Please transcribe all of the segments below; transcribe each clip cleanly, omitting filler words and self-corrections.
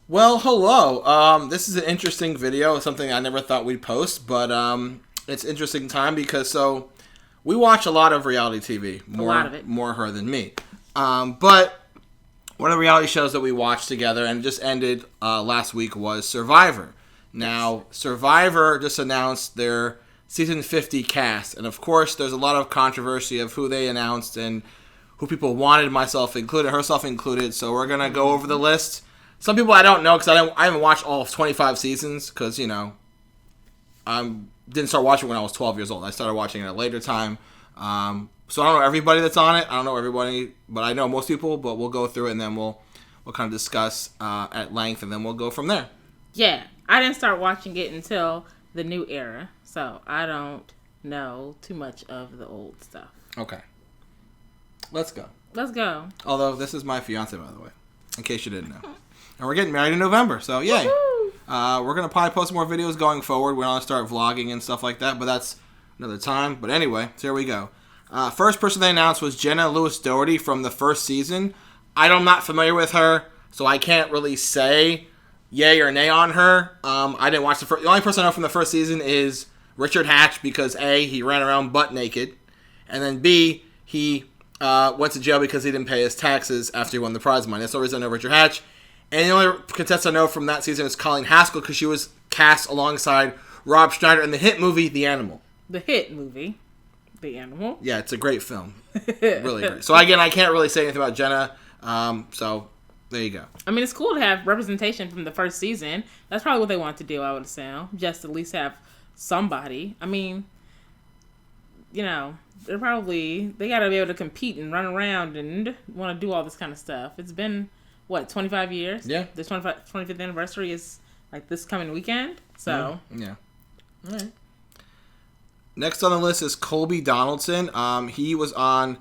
Well, hello. This is an interesting video, something I never thought we'd post, but it's interesting time because we watch a lot of reality TV, A lot of it. more her than me. But one of the reality shows that we watched together and just ended last week was Survivor. Now, Survivor just announced their season 50 cast, and of course, there's a lot of controversy of who they announced and who people wanted, myself included, herself included. So we're gonna go over the list. Some people I don't know because I haven't watched all of 25 seasons because I didn't start watching when I was 12 years old. I started watching at a later time. So I don't know everybody that's on it. I don't know everybody, but I know most people. But we'll go through it and then we'll kind of discuss at length, and then we'll go from there. Yeah, I didn't start watching it until the new era, so I don't know too much of the old stuff. Okay, let's go. Let's go. Although this is my fiance, by the way, in case you didn't know. And we're getting married in November, so yay. We're going to probably post more videos going forward. We're going to start vlogging and stuff like that, but that's another time. But anyway, so here we go. First person they announced was Jenna Doherty from the first season. I'm not familiar with her, so I can't really say yay or nay on her. I didn't watch the first. The only person I know from the first season is Richard Hatch because A, he ran around butt naked, and then B, he went to jail because he didn't pay his taxes after he won the prize money. That's the reason I know Richard Hatch. And the only contestant I know from that season is Colleen Haskell because she was cast alongside Rob Schneider in the hit movie The Animal. The hit movie, The Animal. Yeah, it's a great film. Really great. So again, I can't really say anything about Jenna. So there you go. I mean, it's cool to have representation from the first season. That's probably what they want to do, I would assume. Just at least have somebody. I mean, they got to be able to compete and run around and want to do all this kind of stuff. It's been, 25 years? Yeah. The 25th anniversary is like this coming weekend. So. Yeah. All right. Next on the list is Colby Donaldson. He was on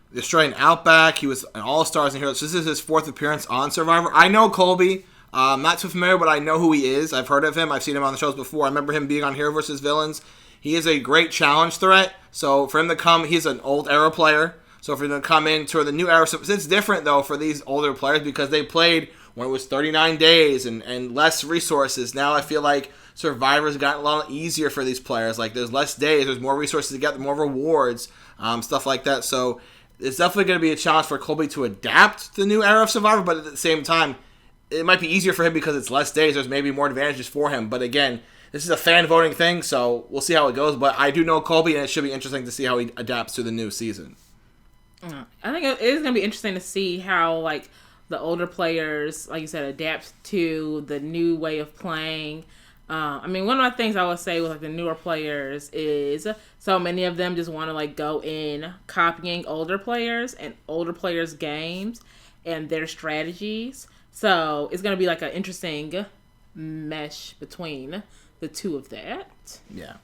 the Australian Outback. He was an All-Stars and Heroes. This is his fourth appearance on Survivor. I know Colby. I'm not too familiar, but I know who he is. I've heard of him. I've seen him on the shows before. I remember him being on Hero vs. Villains. He is a great challenge threat. So for him to come, he's an old era player. So for him to come into the new era, so it's different though for these older players because they played when it was 39 days and less resources. Now I feel like Survivor's gotten a lot easier for these players. Like there's less days, there's more resources to get, more rewards, stuff like that. So it's definitely going to be a challenge for Colby to adapt to the new era of Survivor, but at the same time, it might be easier for him because it's less days. There's maybe more advantages for him. But again, this is a fan voting thing, so we'll see how it goes. But I do know Colby, and it should be interesting to see how he adapts to the new season. I think it is going to be interesting to see how, the older players, like you said, adapt to the new way of playing. I mean, one of the things I would say with the newer players is so many of them just want to go in copying older players and older players' games and their strategies. So it's going to be an interesting mesh between the two of that. Yeah.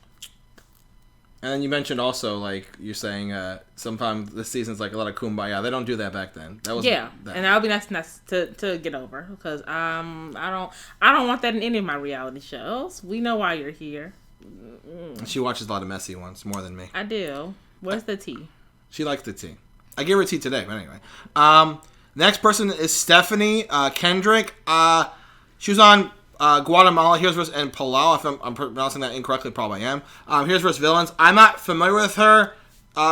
And then you mentioned also, you're saying sometimes this season's a lot of kumbaya. They don't do that back then. That was and that would be nice to get over because I don't want that in any of my reality shows. We know why you're here. She watches a lot of messy ones more than me. I do. Where's the tea? She likes the tea. I gave her tea today, but anyway. Next person is Stephanie Kendrick. She was on Guatemala, Heroes vs. and Palau. If I'm pronouncing that incorrectly, probably I am. Heroes vs. Villains. I'm not familiar with her.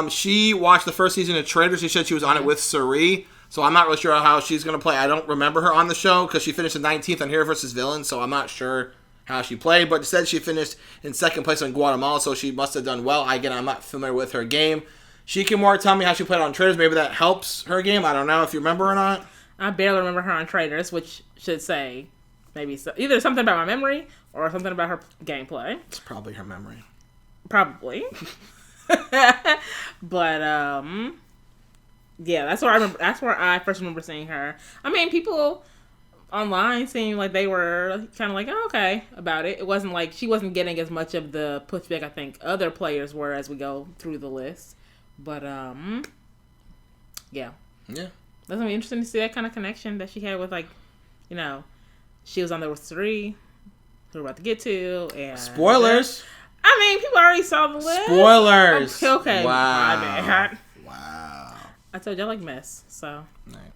She watched the first season of Traitors. She said she was on it with Suri. So I'm not really sure how she's going to play. I don't remember her on the show because she finished in 19th on Heroes vs. Villains. So I'm not sure how she played. But it said she finished in second place on Guatemala. So she must have done well. Again, I'm not familiar with her game. She can more tell me how she played on Traitors. Maybe that helps her game. I don't know if you remember or not. I barely remember her on Traitors, which should say maybe either something about my memory or something about her gameplay. It's probably her memory. Probably. But yeah, that's where I remember. That's where I first remember seeing her. I mean, people online seemed like they were kind of oh, okay about it. It wasn't she wasn't getting as much of the pushback I think other players were as we go through the list. But yeah. That's gonna be interesting to see that kind of connection that she had with she was on there with 3, who we're about to get to, and spoilers. I mean, people already saw the list. Spoilers. Okay. Wow. My bad. Wow. I told y'all mess. So. Right.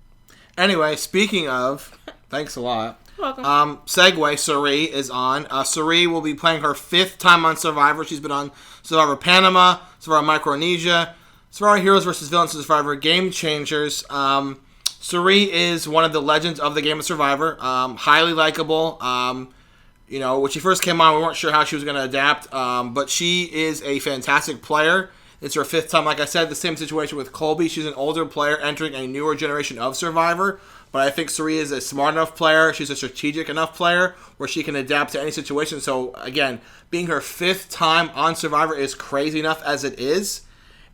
Anyway, speaking of, thanks a lot. Welcome. Segue, Suri is on. Suri will be playing her 5th time on Survivor. She's been on Survivor Panama, Survivor Micronesia, Survivor Heroes vs. Villains, Survivor Game Changers. Suri is one of the legends of the game of Survivor. Highly likable. When she first came on, we weren't sure how she was going to adapt. But she is a fantastic player. It's her 5th time. Like I said, the same situation with Colby. She's an older player entering a newer generation of Survivor. But I think Suri is a smart enough player. She's a strategic enough player where she can adapt to any situation. So, again, being her 5th time on Survivor is crazy enough as it is.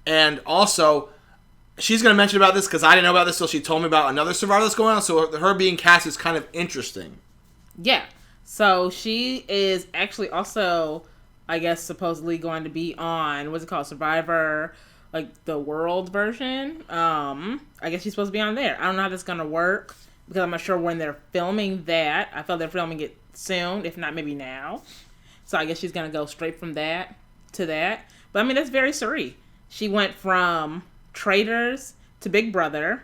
And also, she's going to mention about this because I didn't know about this until she told me about another Survivor that's going on. So her being cast is kind of interesting. Yeah. So she is actually also, I guess, supposedly going to be on, what's it called, Survivor, like the world version. I guess she's supposed to be on there. I don't know how that's going to work because I'm not sure when they're filming that. I felt they're filming it soon, if not maybe now. So I guess she's going to go straight from that to that. But I mean, that's very Suri. She went from Traitors to Big Brother,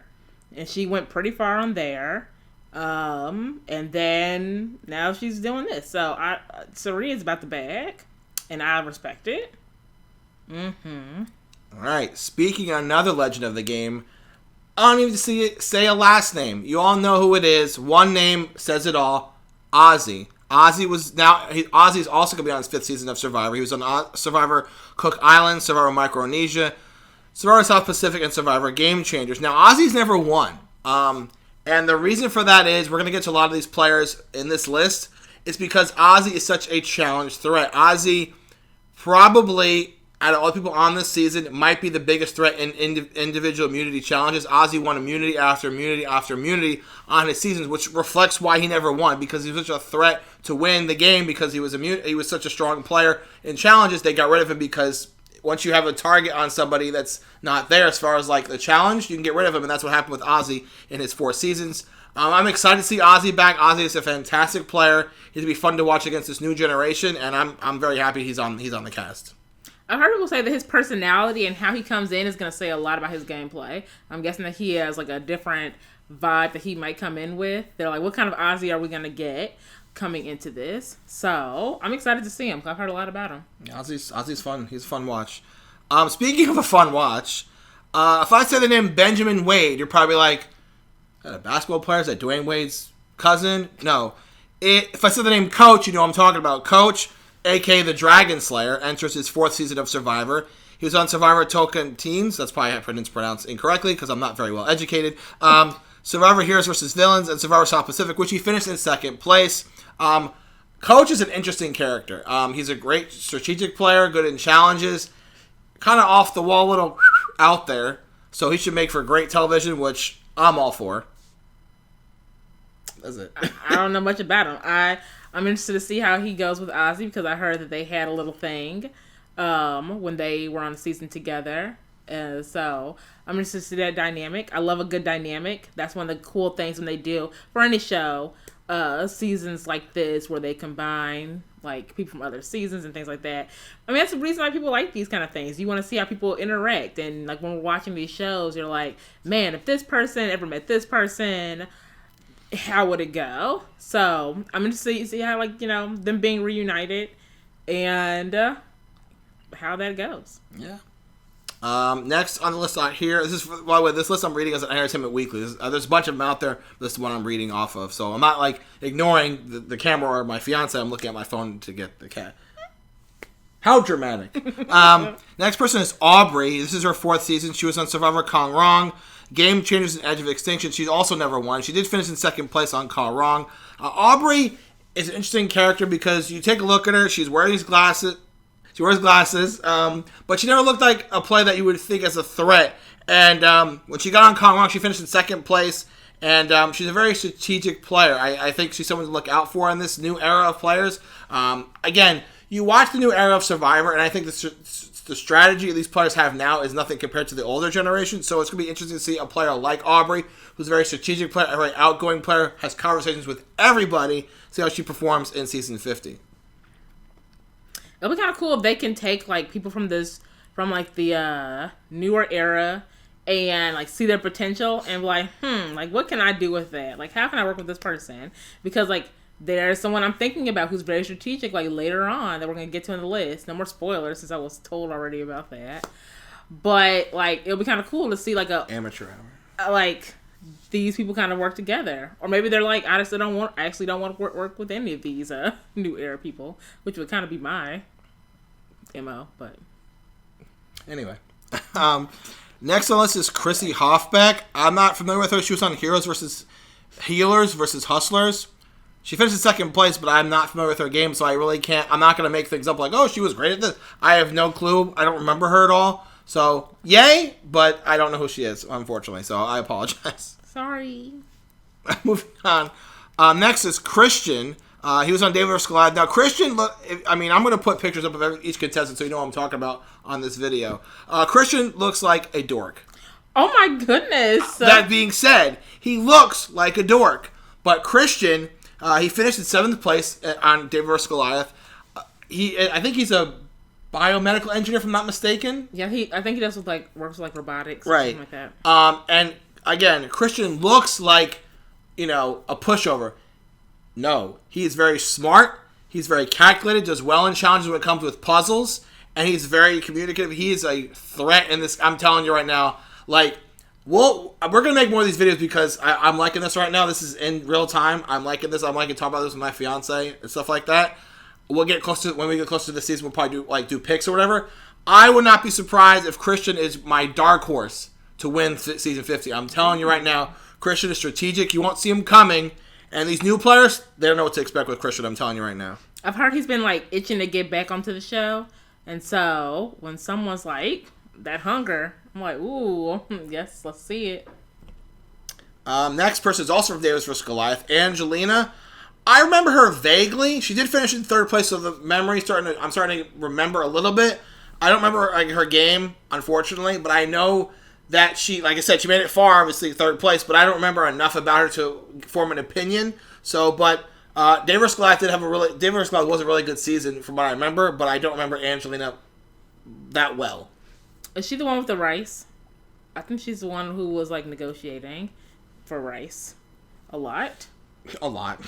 and she went pretty far on there. And then now she's doing this. So Suri is about the bag, and I respect it. All right. Speaking of another legend of the game, I don't even say a last name. You all know who it is. One name says it all. Azie. Ozzy's also going to be on his 5th season of Survivor. He was on Survivor Cook Island, Survivor Micronesia, Survivor South Pacific, and Survivor Game Changers. Now, Ozzy's never won. And the reason for that is, we're going to get to a lot of these players in this list, is because Azie is such a challenge threat. Azie probably, out of all the people on this season, might be the biggest threat in individual immunity challenges. Azie won immunity after immunity after immunity on his seasons, which reflects why he never won, because he was such a threat to win the game because he was he was such a strong player in challenges. They got rid of him because once you have a target on somebody that's not there as far as like the challenge, you can get rid of him, and that's what happened with Azie in his 4 seasons. I'm excited to see Azie back. Azie is a fantastic player. He's gonna be fun to watch against this new generation, and I'm very happy he's on the cast. I've heard people say that his personality and how he comes in is going to say a lot about his gameplay. I'm guessing that he has like a different vibe that he might come in with. They're like, what kind of Azie are we going to get coming into this? So I'm excited to see him. I've heard a lot about him. Yeah, Azie's fun. He's a fun watch. Speaking of a fun watch, if I say the name Benjamin Wade, you're probably like, is that a basketball player? Is that Dwayne Wade's cousin? No. If I say the name Coach, you know what I'm talking about. Coach, a.k.a. the Dragon Slayer, enters his 4th season of Survivor. He was on Survivor Token Teens. That's probably pronounced incorrectly because I'm not very well educated. Survivor Heroes vs. Villains and Survivor South Pacific, which he finished in 2nd place. Coach is an interesting character. He's a great strategic player, good in challenges, kind of off the wall, little out there. So he should make for great television, which I'm all for. That's it. I don't know much about him. I'm interested to see how he goes with Azie because I heard that they had a little thing when they were on the season together. So I'm interested to see that dynamic. I love a good dynamic. That's one of the cool things when they do for any show, seasons like this where they combine like people from other seasons and things like that. I mean, that's the reason why people like these kind of things. You want to see how people interact. And like when we're watching these shows, you're like, man, if this person ever met this person, how would it go? So I'm interested to see how, like, you know, them being reunited and how that goes. Yeah. Next on the list out here, by the way, this list I'm reading is an Entertainment Weekly. There's a bunch of them out there. This is the one I'm reading off of. So I'm not like ignoring the camera or my fiance. I'm looking at my phone to get the cat. How dramatic. Next person is Aubrey. This is her 4th season. She was on Survivor Kong Rong, Game Changers and Edge of Extinction. She's also never won. She did finish in 2nd place on Kong Rong. Aubrey is an interesting character because you take a look at her. She's wearing these glasses. She wears glasses, but she never looked like a play that you would think as a threat. And when she got on Kong Rong, she finished in 2nd place. And she's a very strategic player. I think she's someone to look out for in this new era of players. Again, you watch the new era of Survivor, and I think the strategy these players have now is nothing compared to the older generation. So it's going to be interesting to see a player like Aubrey, who's a very strategic player, a very outgoing player, has conversations with everybody, see how she performs in Season 50. It'll be kind of cool if they can take like people from like the newer era and like see their potential and be like, like what can I do with that? Like how can I work with this person? Because like there's someone I'm thinking about who's very strategic, like later on that we're gonna get to in the list. No more spoilers since I was told already about that. But like it'll be kind of cool to see like a amateur hour, like these people kind of work together, or maybe they're like, I actually don't want to work with any of these new era people, which would kind of be my MO. But anyway, next on the list is Chrissy Hoffbeck. I'm not familiar with her. She was on Healers versus Hustlers. She finished in second place, but I'm not familiar with her game, so I really can't. I'm not going to make things up like, oh, she was great at this. I have no clue. I don't remember her at all. So, yay, but I don't know who she is, unfortunately, so I apologize. Sorry. Moving on. Next is Christian. He was on David vs. Goliath. Now, Christian, I'm going to put pictures up of each contestant so you know what I'm talking about on this video. Christian looks like a dork. Oh, my goodness. That being said, he looks like a dork. But Christian, he finished in 7th place on David vs. Goliath. I think he's a biomedical engineer, if I'm not mistaken. Yeah, I think he does works with like robotics, right? Or something like that. And again, Christian looks like a pushover. No, he is very smart. He's very calculated. Does well in challenges when it comes with puzzles, and he's very communicative. He is a threat in this. I'm telling you right now. Like, we're gonna make more of these videos because I'm liking this right now. This is in real time. I'm liking this. I'm liking talking about this with my fiance and stuff like that. We'll get close to when we get closer to the season. We'll probably do picks or whatever. I would not be surprised if Christian is my dark horse to win season 50. I'm telling you right now, Christian is strategic. You won't see him coming. And these new players, they don't know what to expect with Christian. I'm telling you right now. I've heard he's been like itching to get back onto the show, and so when someone's like that hunger, I'm like, ooh, yes, let's see it. Next person is also from David vs. Goliath, Angelina. I remember her vaguely. She did finish in 3rd place, so the memory I'm starting to remember a little bit. I don't remember her game, unfortunately, but I know that she, like I said, she made it far, obviously 3rd place, but I don't remember enough about her to form an opinion. So, but David vs. Goliath David vs. Goliath was a really good season from what I remember, but I don't remember Angelina that well. Is she the one with the rice? I think she's the one who was like negotiating for rice a lot. A lot.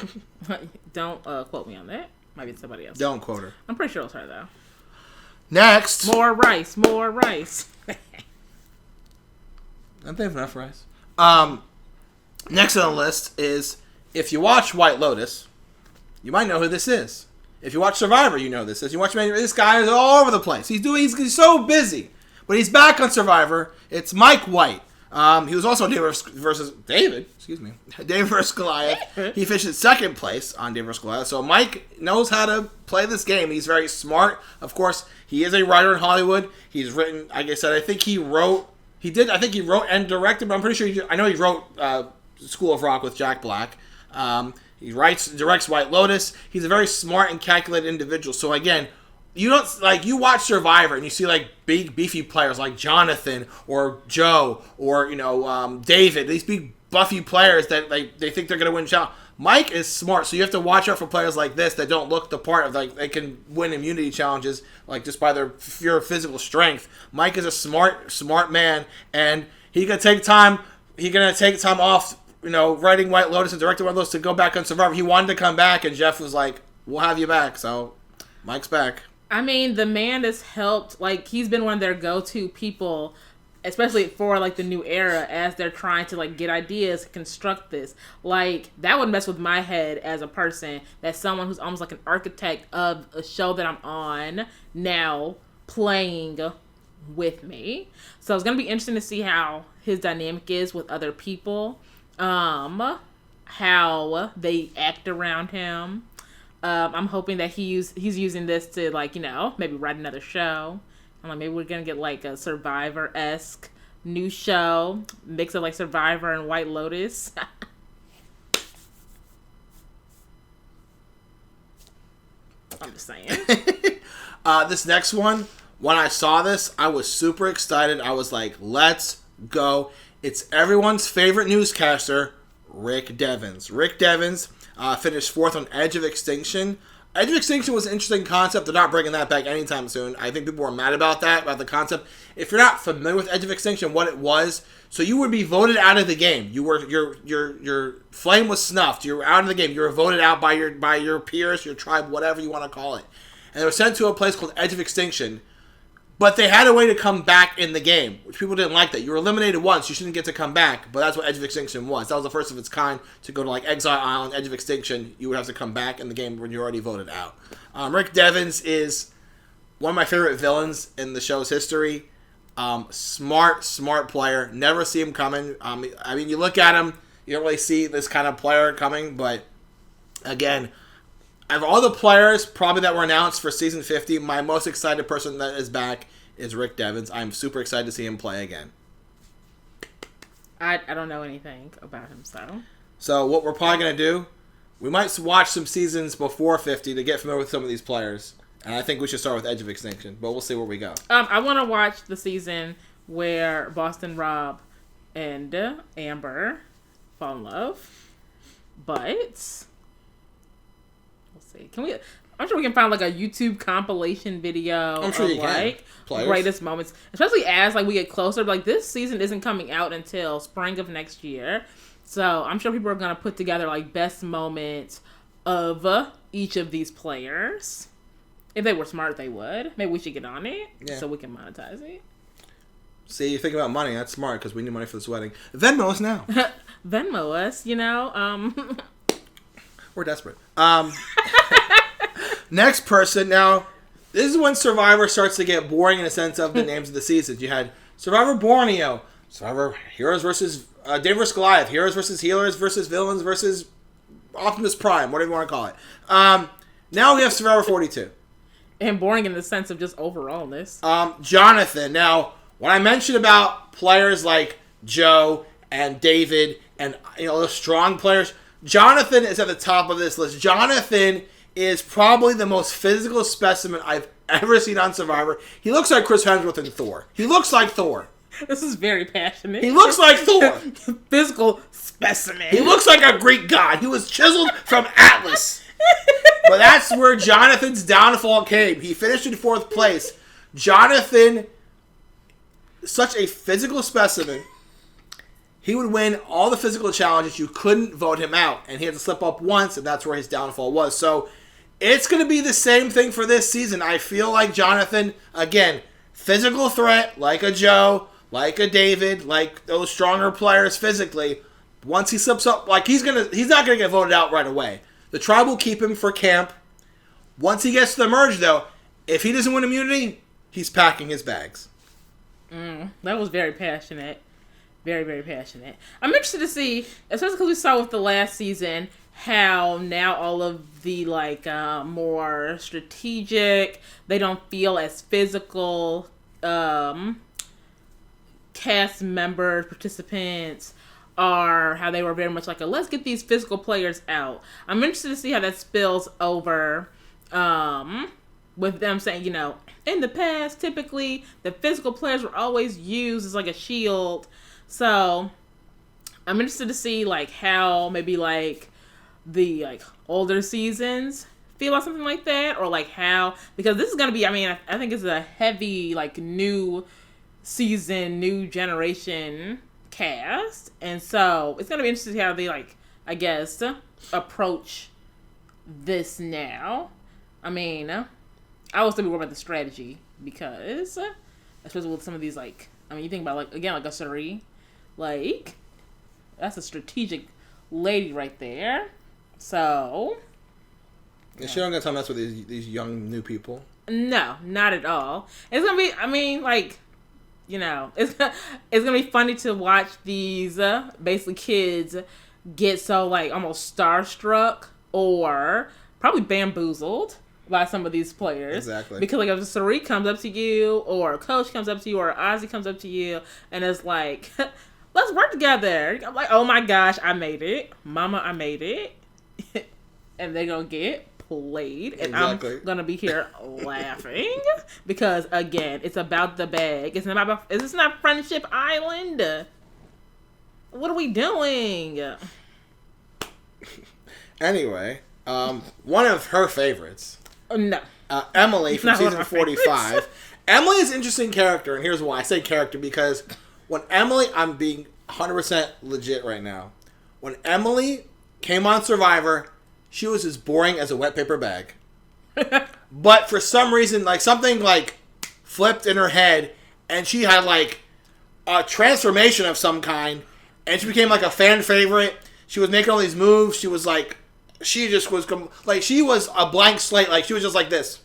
Don't quote me on that. Might be somebody else. Don't quote her. I'm pretty sure it was her, though. Next. More rice. More rice. Don't they have enough rice? Next on the list is, if you watch White Lotus, you might know who this is. If you watch Survivor, you know who this is. You watch this guy is all over the place. He's so busy. But he's back on Survivor. It's Mike White. He was also on David vs. Goliath. He finished in 2nd place on David vs. Goliath. So Mike knows how to play this game. He's very smart. Of course, he is a writer in Hollywood. He's written, like I said, I think he wrote and directed, but I'm pretty sure he wrote School of Rock with Jack Black. He directs White Lotus. He's a very smart and calculated individual. So again, you watch Survivor and you see like big beefy players like Jonathan or Joe or David, these big buffy players that they think they're gonna win challenge. Mike is smart, so you have to watch out for players like this that don't look the part of they can win immunity challenges like just by their pure physical strength. Mike is a smart man, and he's gonna take time off, writing White Lotus and directing White Lotus to go back on Survivor. He wanted to come back, and Jeff was like, "We'll have you back." So Mike's back. I mean, the man has helped. Like, he's been one of their go-to people, especially for like the new era, as they're trying to like get ideas to construct this. Like, that would mess with my head as a person, that someone who's almost like an architect of a show that I'm on now playing with me. So it's gonna be interesting to see how his dynamic is with other people, how they act around him. I'm hoping that he's using this to maybe write another show. I'm like, maybe we're gonna get like a Survivor-esque new show, mix of like Survivor and White Lotus. I'm just saying. This next one, when I saw this, I was super excited. I was like, let's go. It's everyone's favorite newscaster, Rick Devens. Rick Devens finished 4th on Edge of Extinction. Edge of Extinction was an interesting concept. They're not bringing that back anytime soon. I think people were mad about that, about the concept. If you're not familiar with Edge of Extinction, what it was, so you would be voted out of the game. You were your flame was snuffed. You were out of the game. You were voted out by your peers, your tribe, whatever you want to call it. And they were sent to a place called Edge of Extinction. But they had a way to come back in the game, which people didn't like that. You were eliminated once, you shouldn't get to come back, but that's what Edge of Extinction was. That was the first of its kind to go to like Exile Island, Edge of Extinction. You would have to come back in the game when you're already voted out. Rick Devens is one of my favorite villains in the show's history. Smart player. Never see him coming. I mean, you look at him, you don't really see this kind of player coming, but again, of all the players probably that were announced for Season 50, my most excited person that is back is Rick Devens. I'm super excited to see him play again. I don't know anything about him, so. So what we're probably going to do, we might watch some seasons before 50 to get familiar with some of these players. And I think we should start with Edge of Extinction, but we'll see where we go. I want to watch the season where Boston Rob and Amber fall in love, but... Can we? I'm sure we can find like a YouTube compilation video I'm sure of you like can. Greatest moments, especially as like we get closer. Like this season isn't coming out until spring of next year, so I'm sure people are gonna put together like best moments of each of these players. If they were smart, they would. Maybe we should get on it so we can monetize it. See, you think about money. That's smart because we need money for this wedding. Venmo us now. Venmo us, you know. We're desperate. Next person. Now, this is when Survivor starts to get boring in the sense of the names of the seasons. You had Survivor Borneo, Survivor Heroes versus David vs. Goliath, Heroes versus Healers versus Villains versus Optimus Prime, whatever you want to call it. Now we have Survivor 42. And boring in the sense of just overallness. Jonathan. Now, when I mentioned about players like Joe and David and the strong players, Jonathan is at the top of this list. Jonathan is probably the most physical specimen I've ever seen on Survivor. He looks like Chris Hemsworth and Thor. He looks like Thor. This is very passionate. He looks like Thor. Physical specimen. He looks like a Greek god. He was chiseled from Atlas. But that's where Jonathan's downfall came. He finished in 4th place. Jonathan, such a physical specimen. He would win all the physical challenges. You couldn't vote him out. And he had to slip up once, and that's where his downfall was. So it's going to be the same thing for this season. I feel like Jonathan, again, physical threat, like a Joe, like a David, like those stronger players physically. Once he slips up, like he's not going to get voted out right away. The tribe will keep him for camp. Once he gets to the merge, though, if he doesn't win immunity, he's packing his bags. That was very passionate. Very, very passionate. I'm interested to see, especially because we saw with the last season, how now all of the more strategic, they don't feel as physical cast members, participants are, how they were very much like let's get these physical players out. I'm interested to see how that spills over with them saying, in the past, typically the physical players were always used as like a shield. So I'm interested to see how maybe the older seasons feel about something like that, or how, because this is gonna be, I think it's a heavy new season, new generation cast, and so it's gonna be interesting to see how they I guess approach this now. I always think we worry about the strategy because especially with some of these you think about again a Suri, that's a strategic lady right there. So yeah, she don't got time to mess with these young new people. No, not at all. It's gonna be, it's gonna be funny to watch these basically kids get so almost starstruck or probably bamboozled by some of these players. Exactly. Because if Sari comes up to you, or a coach comes up to you, or Azie comes up to you, and it's let's work together. I'm oh my gosh, I made it. Mama, I made it. And they're gonna get played, and exactly. I'm gonna be here laughing because again, it's about the bag. It's not Friendship Island. What are we doing? Anyway, One of her favorites. No. Emily from season 45. Emily is an interesting character, and here's why. I say character because when Emily, I'm being 100% legit right now. When Emily came on Survivor, she was as boring as a wet paper bag. But for some reason, like something like flipped in her head, and she had like a transformation of some kind, and she became like a fan favorite. She was making all these moves. She was like, she just was like, she was a blank slate. Like she was just like this.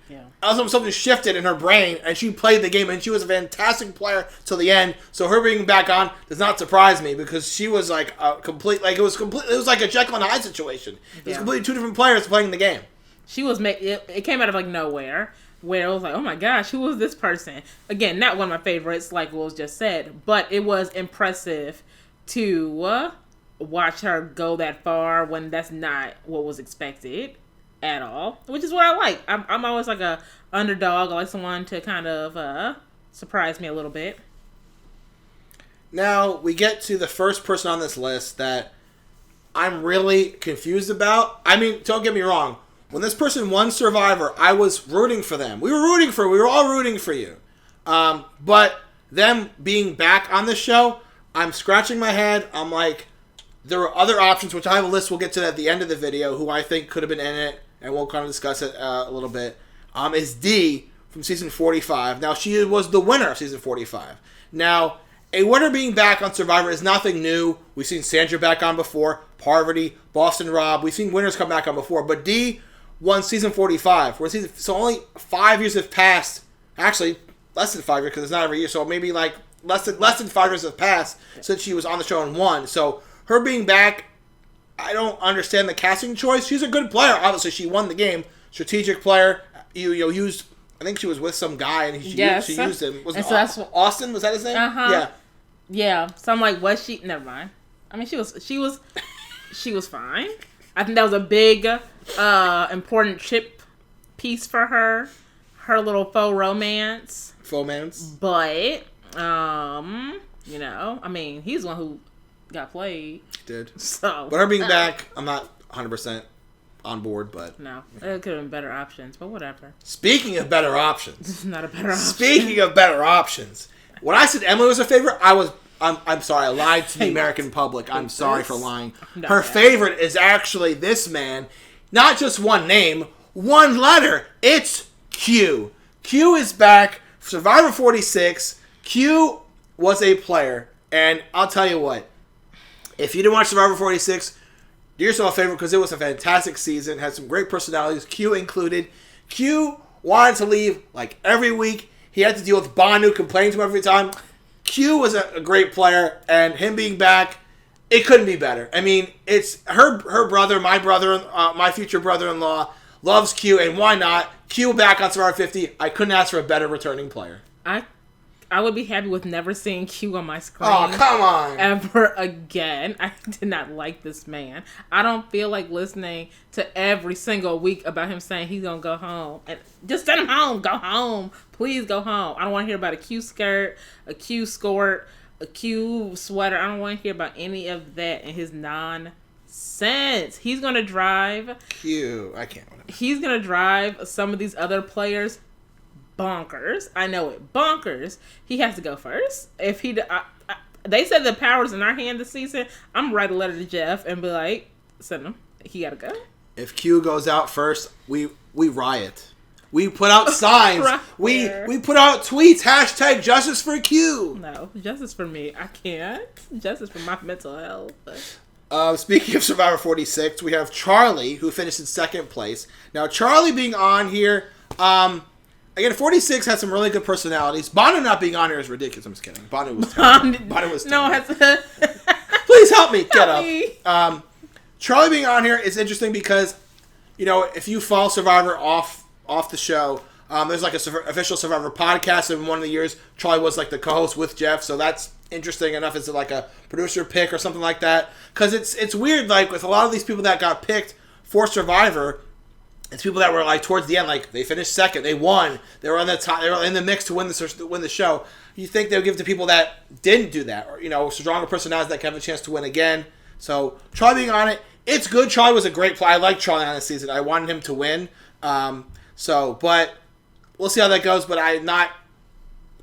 Yeah. Also, something shifted in her brain, and she played the game, and she was a fantastic player till the end. So her being back on does not surprise me because she was like a complete, like it was like a Jekyll and Hyde situation. It was completely two different players playing the game. She was it came out of like nowhere, where it was like, oh my gosh, who was this person? Again, not one of my favorites, like what was just said, but it was impressive to watch her go that far when that's not what was expected at all, which is what I like. I'm always like a underdog. I like someone to kind of surprise me a little bit. Now we get to the first person on this list that I'm really confused about. I mean, don't get me wrong. When this person won Survivor, I was rooting for them. We were all rooting for you. But them being back on the show, I'm scratching my head. I'm like, there were other options, which I have a list. We'll get to at the end of the video, who I think could have been in it, and we'll kind of discuss it a little bit. Is Dee from season 45. Now, she was the winner of season 45. Now, a winner being back on Survivor is nothing new. We've seen Sandra back on before, Parvati, Boston Rob. We've seen winners come back on before, but Dee won season 45. So only 5 years have passed. Actually, less than 5 years because it's not every year. So maybe like less than 5 years have passed since she was on the show and won. So her being back, I don't understand the casting choice. She's a good player. Obviously, she won the game. Strategic player. You used. I think she was with some guy and she used him. Was it Austin? Was that his name? Yeah. Yeah. So I'm like, was she? Never mind. I mean, she was fine. I think that was a big, important chip piece for her. Her little faux romance. But, I mean, he's the one who got played. Did. So. But her being back, I'm not 100% on board, but. No. It could have been better options, but whatever. Speaking of better options. Not a better option. Speaking of better options. When I said Emily was her favorite, I'm sorry, I lied to the American public. I'm sorry for lying. Her favorite is actually this man. Not just one name, one letter. It's Q. Q is back. Survivor 46. Q was a player. And I'll tell you what. If you didn't watch Survivor 46, do yourself a favor because it was a fantastic season. Had some great personalities, Q included. Q wanted to leave like every week. He had to deal with Banu complaining to him every time. Q was a great player, and him being back, it couldn't be better. I mean, it's her brother, my future brother-in-law, loves Q, and why not? Q back on Survivor 50. I couldn't ask for a better returning player. I would be happy with never seeing Q on my screen. Oh, come on. Ever again. I did not like this man. I don't feel like listening to every single week about him saying he's going to go home. And just send him home. Go home. Please go home. I don't want to hear about a Q skirt, a Q skirt, a Q sweater. I don't want to hear about any of that and his nonsense. He's going to drive. Q. I can't. He's going to drive some of these other players bonkers. I know it. Bonkers. He has to go first. If he, they said the power's in our hand this season. I'm gonna write a letter to Jeff and be like, send him. He gotta go. If Q goes out first, we riot. We put out signs. we put out tweets. # justice for Q. No, justice for me. I can't. Justice for my mental health. Speaking of Survivor 46, we have Charlie, who finished in second place. Now, Charlie being on here, again, 46 has some really good personalities. Banu not being on here is ridiculous. I'm just kidding. Banu was terrible. Banu was terrible. No, please help me. Get up. Charlie being on here is interesting because, if you follow Survivor off the show, there's like a official Survivor podcast, and in one of the years, Charlie was like the co-host with Jeff, so that's interesting enough. Is it like a producer pick or something like that? Because it's weird, like with a lot of these people that got picked for Survivor, it's people that were like towards the end, like they finished second, they won, they were on the top, they were in the mix to win the show. You think they'll give it to people that didn't do that, or stronger personalities that can have a chance to win again. So Charlie being on it it's good. Charlie was a great player. I like Charlie on this season. I wanted him to win. But we'll see how that goes. But I'm not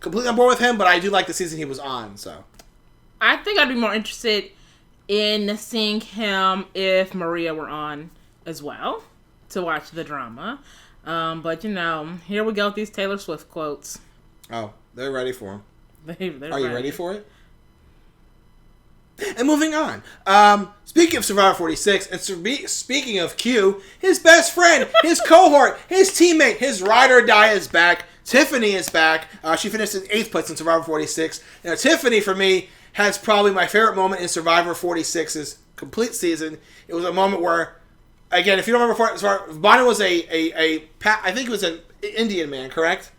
completely on board with him, but I do like the season he was on. So I think I'd be more interested in seeing him if Maria were on as well to watch the drama. But, here we go with these Taylor Swift quotes. Oh, they're ready for him. They're Are you ready for it? And moving on. Speaking of Survivor 46, and speaking of Q, his best friend, his cohort, his teammate, his ride or die is back. Tiffany is back. She finished in 8th place in Survivor 46. Now, Tiffany, for me, has probably my favorite moment in Survivor 46's complete season. It was a moment where, again, if you don't remember, Bonnie was I think he was an Indian man, correct?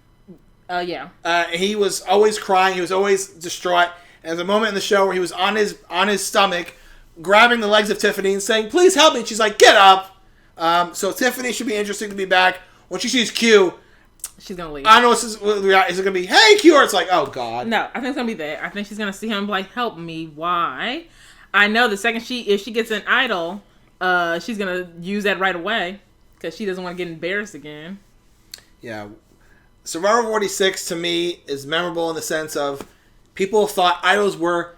Yeah. He was always crying. He was always distraught. And there's a moment in the show where he was on his stomach, grabbing the legs of Tiffany and saying, "Please help me." And she's like, "Get up." So Tiffany should be interesting to be back. When she sees Q, she's going to leave. I don't know is it going to be, "Hey, Q," or it's like, "Oh, God." No, I think it's going to be that. I think she's going to see him like, "Help me." Why? I know the second if she gets an idol, she's going to use that right away because she doesn't want to get embarrassed again. Yeah. Survivor 46 to me is memorable in the sense of people thought idols were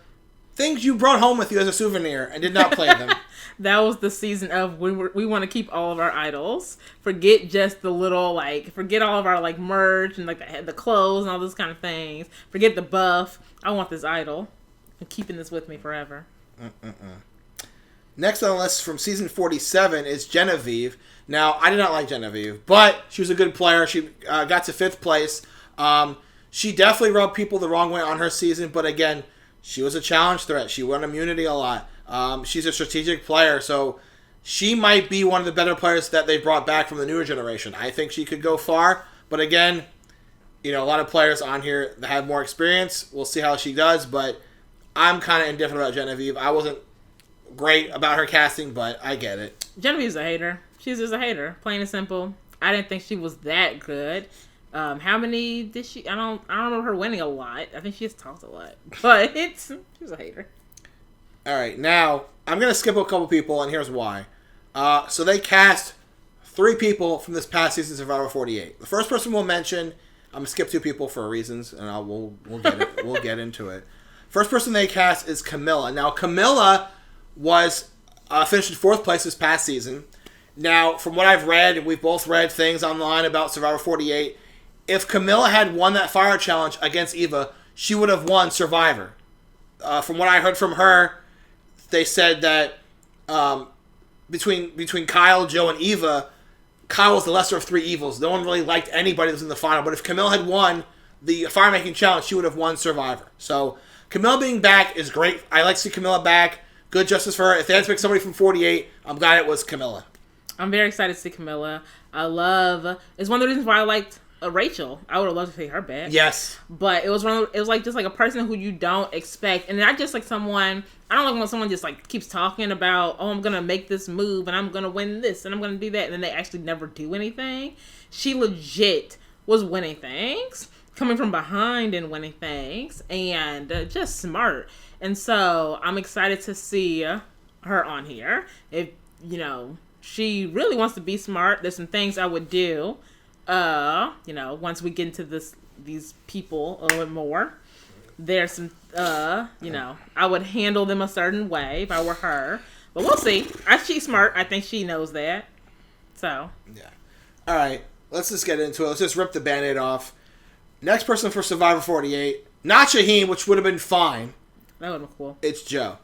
things you brought home with you as a souvenir and did not play them. That was the season of we want to keep all of our idols. Forget just the little, forget all of our, merch and, the clothes and all those kind of things. Forget the buff. I want this idol. I'm keeping this with me forever. Next on the list from season 47 is Genevieve. Now, I did not like Genevieve, but she was a good player. She got to 5th place. She definitely rubbed people the wrong way on her season, but again, she was a challenge threat. She won immunity a lot. She's a strategic player, so she might be one of the better players that they brought back from the newer generation. I think she could go far, but again, a lot of players on here that have more experience. We'll see how she does, but I'm kind of indifferent about Genevieve. I wasn't great about her casting, but I get it. Genevieve's a hater. She's just a hater, plain and simple. I didn't think she was that good. How many did she? I don't remember her winning a lot. I think she just talked a lot, but she was a hater. All right, now I'm gonna skip a couple people, and here's why. So they cast 3 people from this past season, Survivor 48. The first person we'll mention, I'm gonna skip 2 people for reasons, and we'll get it. We'll get into it. First person they cast is Camila. Now Camila was finished in 4th place this past season. Now, from what I've read, and we've both read things online about Survivor 48, if Camila had won that fire challenge against Eva, she would have won Survivor. From what I heard from her, they said that between Kyle, Joe, and Eva, Kyle was the lesser of 3 evils. No one really liked anybody that was in the final. But if Camila had won the fire-making challenge, she would have won Survivor. So Camila being back is great. I like to see Camila back. Good justice for her. If they had to pick somebody from 48, I'm glad it was Camila. I'm very excited to see Camila. It's one of the reasons why I liked Rachel. I would have loved to see her back. Yes. But it was just a person who you don't expect. And not just someone, I don't like when someone just keeps talking about, "Oh, I'm going to make this move and I'm going to win this and I'm going to do that." And then they actually never do anything. She legit was winning things, coming from behind and winning things, and just smart. And so I'm excited to see her on here. If, she really wants to be smart, there's some things I would do, once we get into these people a little bit more. There's some, I would handle them a certain way if I were her. But we'll see. She's smart. I think she knows that. So. Yeah. All right. Let's just get into it. Let's just rip the Band-Aid off. Next person for Survivor 48. Not Shaheen, which would have been fine. That would have been cool. It's Joe.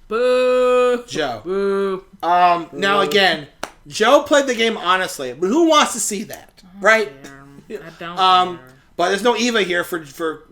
Boo. Joe. Boo. Now again, Joe played the game honestly, but who wants to see that, right? I don't care. But there's no Eva here for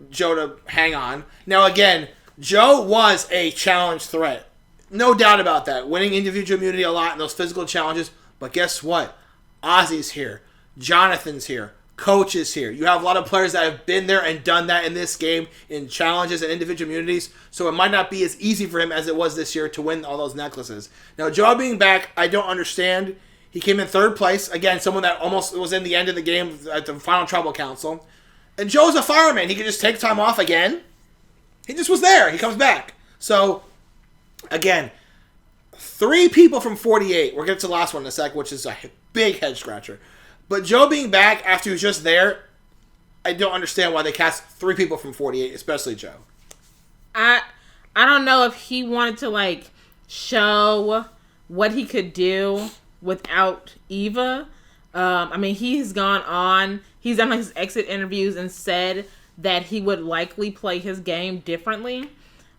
Joe to hang on. Now again, Joe was a challenge threat. No doubt about that. Winning individual immunity a lot in those physical challenges. But guess what? Azzie's here. Jonathan's here. Coach is here. You have a lot of players that have been there and done that in this game in challenges and individual immunities. So it might not be as easy for him as it was this year to win all those necklaces. Now, Joe being back, I don't understand. He came in 3rd place. Again, someone that almost was in the end of the game at the final Tribal Council. And Joe's a fireman. He could just take time off again. He just was there. He comes back. So, again, 3 people from 48. We'll get to the last one in a sec, which is a big head scratcher. But Joe being back after he was just there, I don't understand why they cast 3 people from 48, especially Joe. I don't know if he wanted to like show what he could do without Eva. I mean, he's gone on. He's done like his exit interviews and said that he would likely play his game differently.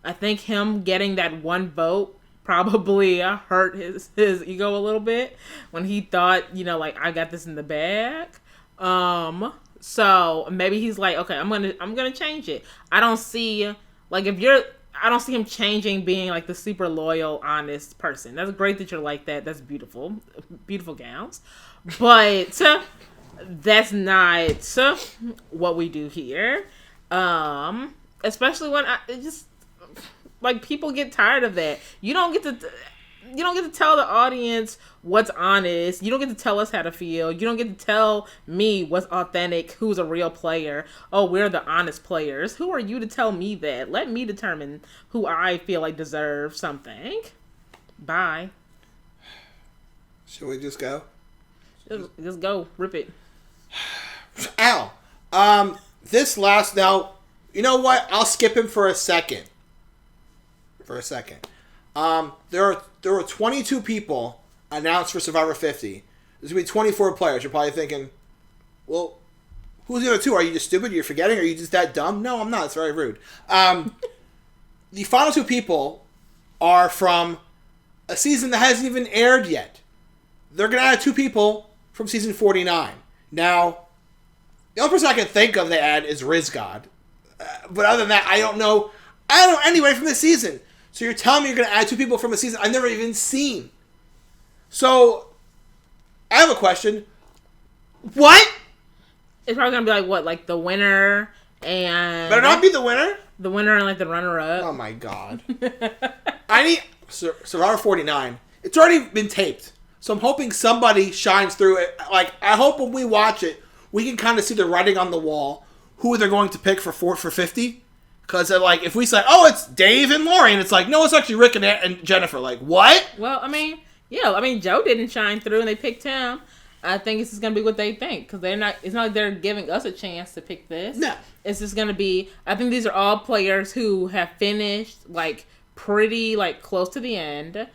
I think him getting that 1 vote probably hurt his ego a little bit when he thought, like, I got this in the bag. So maybe he's like, okay, I'm gonna change it. I don't see him changing, being like the super loyal, honest person. That's great that you're like that. That's beautiful, beautiful gowns. But that's not what we do here. Especially when people get tired of that. You don't get to tell the audience what's honest. You don't get to tell us how to feel. You don't get to tell me what's authentic, who's a real player. Oh, we're the honest players. Who are you to tell me that? Let me determine who I feel like deserves something. Bye. Should we just go? Just go. Rip it. Ow. This last... Now, you know what? I'll skip him for a second. There were 22 people announced for Survivor 50. There's going to be 24 players. You're probably thinking, well, who's the other 2? Are you just stupid? You're forgetting? Are you just that dumb? No, I'm not. It's very rude. The final 2 people are from a season that hasn't even aired yet. They're going to add 2 people from season 49. Now, the only person I can think of they add is Rizgod. But other than that, I don't know anybody from this season. So you're telling me you're going to add 2 people from a season I've never even seen. So, I have a question. What? It's probably going to be like, what? Like the winner and... Better not be the winner? The winner and like the runner-up. Oh my god. I need... Survivor 49. It's already been taped. So I'm hoping somebody shines through it. Like, I hope when we watch it, we can kind of see the writing on the wall. Who they're going to pick for 50. Because, like, if we say, oh, it's Dave and Lori, and it's like, no, it's actually Rick and Jennifer. Like, what? Well, I mean, Joe didn't shine through, and they picked him. I think it's just going to be what they think. Because it's not like they're giving us a chance to pick this. No. It's just going to be, I think these are all players who have finished, like, pretty, like, close to the end. Or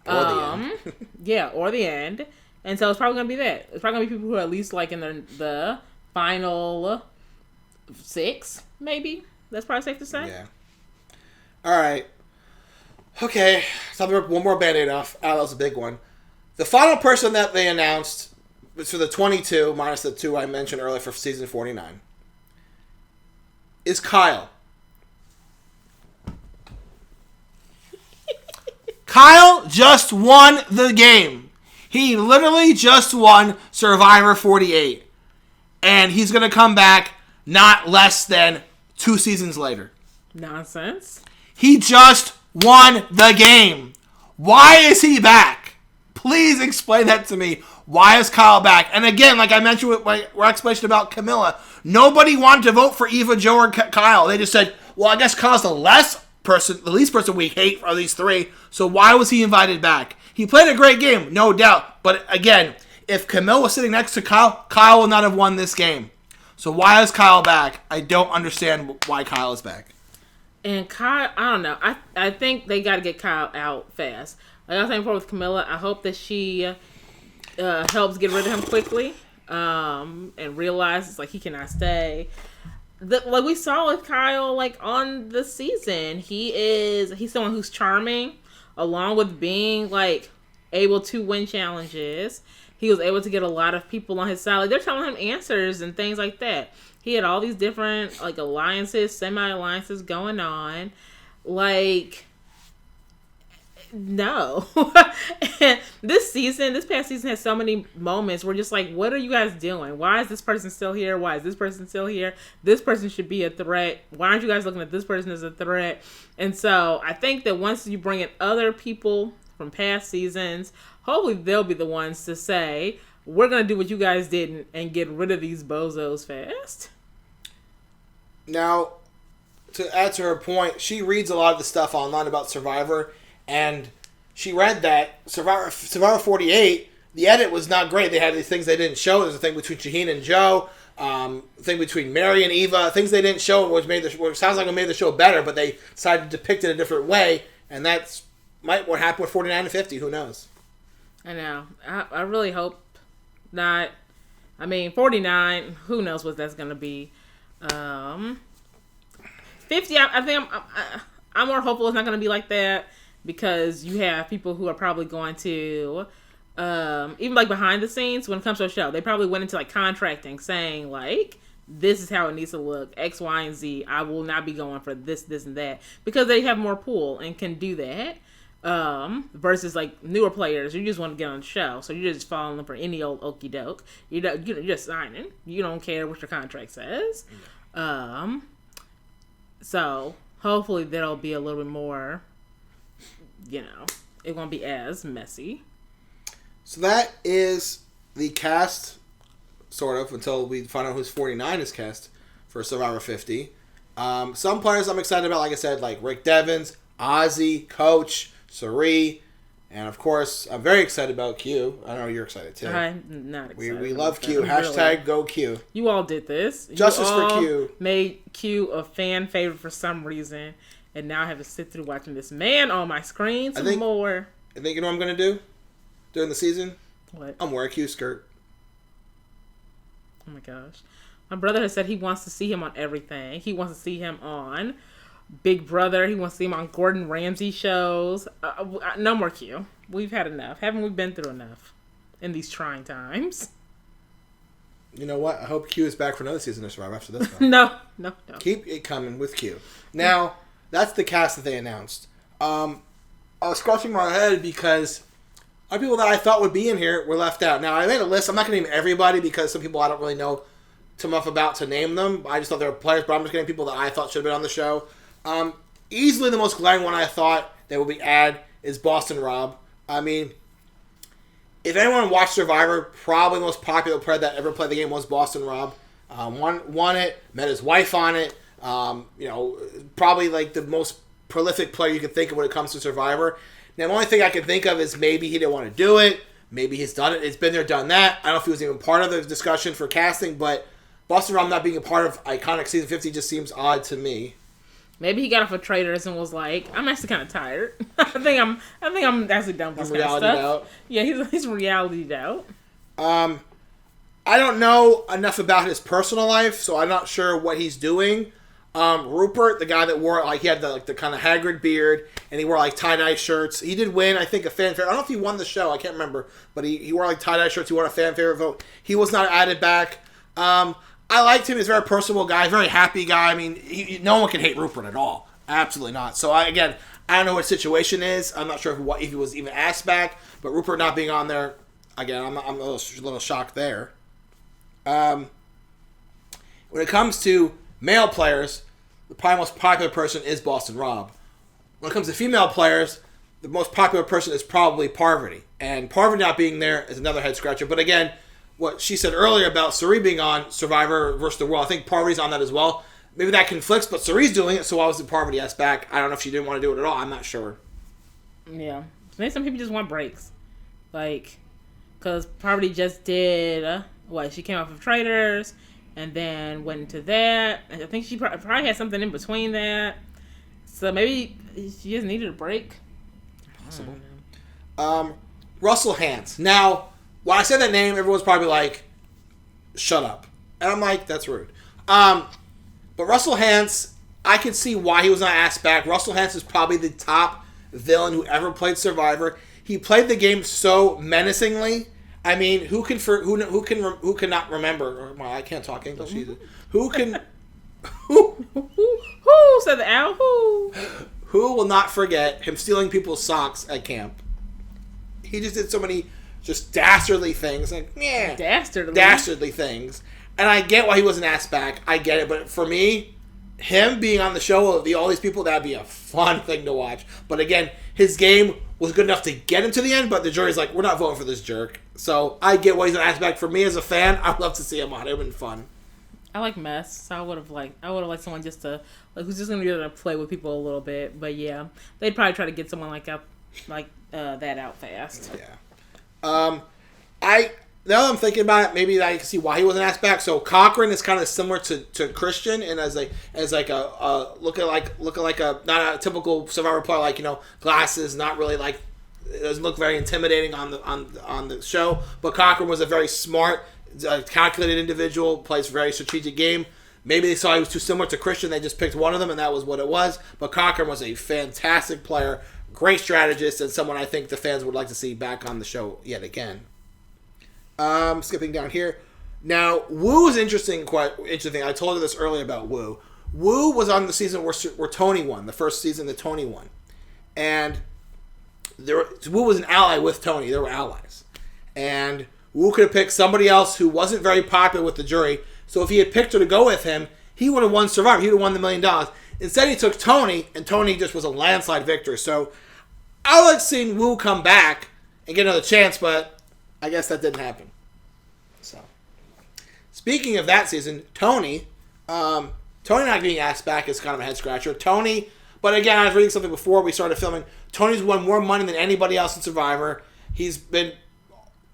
the end. Yeah, or the end. And so it's probably going to be that. It's probably going to be people who are at least, like, in the final 6, maybe. That's probably safe to say. Yeah. All right. Okay. So I'll rip one more Band-Aid off. Oh, that was a big one. The final person that they announced was for the 22, minus the 2 I mentioned earlier for season 49, is Kyle. Kyle just won the game. He literally just won Survivor 48. And he's going to come back not less than 2 seasons later. Nonsense. He just won the game. Why is he back? Please explain that to me. Why is Kyle back? And again, like I mentioned with my explanation about Camila, nobody wanted to vote for Eva, Joe, or Kyle. They just said, well, I guess Kyle's the least person we hate of these 3, so why was he invited back? He played a great game, no doubt. But again, if Camila was sitting next to Kyle, Kyle would not have won this game. So why is Kyle back? I don't understand why Kyle is back. And Kyle, I don't know. I think they got to get Kyle out fast. Like I was saying before with Camila, I hope that she helps get rid of him quickly and realizes like he cannot stay. Like we saw with Kyle, like on the season, he's someone who's charming, along with being like able to win challenges. He was able to get a lot of people on his side. Like, they're telling him answers and things like that. He had all these different, like, alliances, semi-alliances going on. Like, no. This past season has so many moments where just like, what are you guys doing? Why is this person still here? Why is this person still here? This person should be a threat. Why aren't you guys looking at this person as a threat? And so I think that once you bring in other people from past seasons, hopefully they'll be the ones to say, we're going to do what you guys didn't and get rid of these bozos fast. Now, to add to her point, she reads a lot of the stuff online about Survivor, and she read that Survivor 48, the edit was not great. They had these things they didn't show. There's a thing between Shaheen and Joe, thing between Mary and Eva, things they didn't show, which sounds like it made the show better, but they decided to depict it a different way, and that's what happened with 49 and 50. Who knows? I know. I really hope not. I mean, 49, who knows what that's going to be. 50, I think I'm more hopeful it's not going to be like that, because you have people who are probably going to, even like behind the scenes when it comes to a show, they probably went into like contracting saying like, this is how it needs to look, X, Y, and Z. I will not be going for this, and that, because they have more pull and can do that. Versus like newer players, you just want to get on the show, so you're just falling for any old okie doke. You're just signing. You don't care what your contract says. So hopefully there'll be a little bit more. It won't be as messy. So that is the cast, sort of, until we find out who's 49 is cast for Survivor 50. Some players I'm excited about, like I said, like Rick Devens, Azie, Coach, Sigrid, and of course, I'm very excited about Q. I know you're excited too. I'm not excited. We love Q. Hashtag go Q. You all did this. Justice for Q. Made Q a fan favorite for some reason, and now I have to sit through watching this man on my screen some more. I think you know what I'm going to do during the season? What? I'm wearing a Q skirt. Oh my gosh. My brother has said he wants to see him on everything. He wants to see him on Big Brother. He wants to see him on Gordon Ramsay shows. No more Q. We've had enough. Haven't we been through enough in these trying times? You know what? I hope Q is back for another season of Survivor after this one. No. Keep it coming with Q. Now, that's the cast that they announced. I was scratching my head because other people that I thought would be in here were left out. Now, I made a list. I'm not going to name everybody because some people I don't really know too much about to name them. I just thought they were players, but I'm just getting people that I thought should have been on the show. Easily the most glaring one I thought that would be is Boston Rob. I mean, if anyone watched Survivor, probably the most popular player that ever played the game was Boston Rob. Won it, met his wife on it. Probably like the most prolific player you can think of when it comes to Survivor. Now, the only thing I can think of is maybe he didn't want to do it. Maybe he's done it. It's been there, done that. I don't know if he was even part of the discussion for casting, but Boston Rob not being a part of Iconic Season 50 just seems odd to me. Maybe he got off of Traders and was like, "I'm actually kind of tired. I think I'm actually done with this kind of stuff." Doubt. Yeah, he's reality doubt. I don't know enough about his personal life, so I'm not sure what he's doing. Rupert, the guy that wore he had the kind of Hagrid beard, and he wore tie-dye shirts. He did win, I think, a fan favorite. I don't know if he won the show. I can't remember, but he wore tie-dye shirts. He won a fan favorite vote. He was not added back. I liked him. He's a very personable guy, very happy guy. I mean, no one can hate Rupert at all. Absolutely not. So, I don't know what his situation is. I'm not sure if he was even asked back. But Rupert not being on there, again, I'm a little shocked there. When it comes to male players, the probably most popular person is Boston Rob. When it comes to female players, the most popular person is probably Parvati. And Parvati not being there is another head-scratcher. But again, what she said earlier about Sigrid being on Survivor versus the World, I think Parvati's on that as well. Maybe that conflicts, but Sigrid's doing it, so why wasn't Parvati asked back? I don't know if she didn't want to do it at all. I'm not sure. Yeah. Maybe some people just want breaks. Because Parvati just did, she came off of Traders, and then went into that. I think she probably had something in between that. So maybe she just needed a break. Possible. Russell Hance. Now, when I said that name, everyone's probably like, shut up. And I'm like, that's rude. But Russell Hance, I can see why he was not asked back. Russell Hance is probably the top villain who ever played Survivor. He played the game so menacingly. I mean, who cannot remember? Well, I can't talk English either. Who said the owl? Who will not forget him stealing people's socks at camp? He just did so many just dastardly things. Dastardly things. And I get why he wasn't asked back. I get it. But for me, him being on the show with all these people, that'd be a fun thing to watch. But again, his game was good enough to get him to the end, but the jury's like, we're not voting for this jerk. So I get why he's not asked back. For me as a fan, I'd love to see him on. It would have been fun. I like mess, so I would have liked someone just to who's just gonna be able to play with people a little bit. But yeah, they'd probably try to get someone like that out fast. Yeah. Now that I'm thinking about it, maybe I can see why he wasn't asked back. So Cochran is kind of similar to Christian, and as like a looking like a not a typical Survivor player, like glasses, not really like it doesn't look very intimidating on the show. But Cochran was a very smart, calculated individual, plays a very strategic game. Maybe they saw he was too similar to Christian, they just picked one of them, and that was what it was. But Cochran was a fantastic player, great strategist, and someone I think the fans would like to see back on the show yet again. Skipping down here. Now, Wu is interesting. Quite interesting. I told you this earlier about Wu. Wu was on the season where Tony won. The first season that Tony won. And Wu was an ally with Tony. They were allies. And Wu could have picked somebody else who wasn't very popular with the jury. So if he had picked her to go with him, he would have won Survivor. He would have won the $1 million. Instead, he took Tony, and Tony just was a landslide victor. So I like seeing Wu come back and get another chance, but I guess that didn't happen. So, speaking of that season, Tony not being asked back is kind of a head scratcher. But again, I was reading something before we started filming. Tony's won more money than anybody else in Survivor. He's been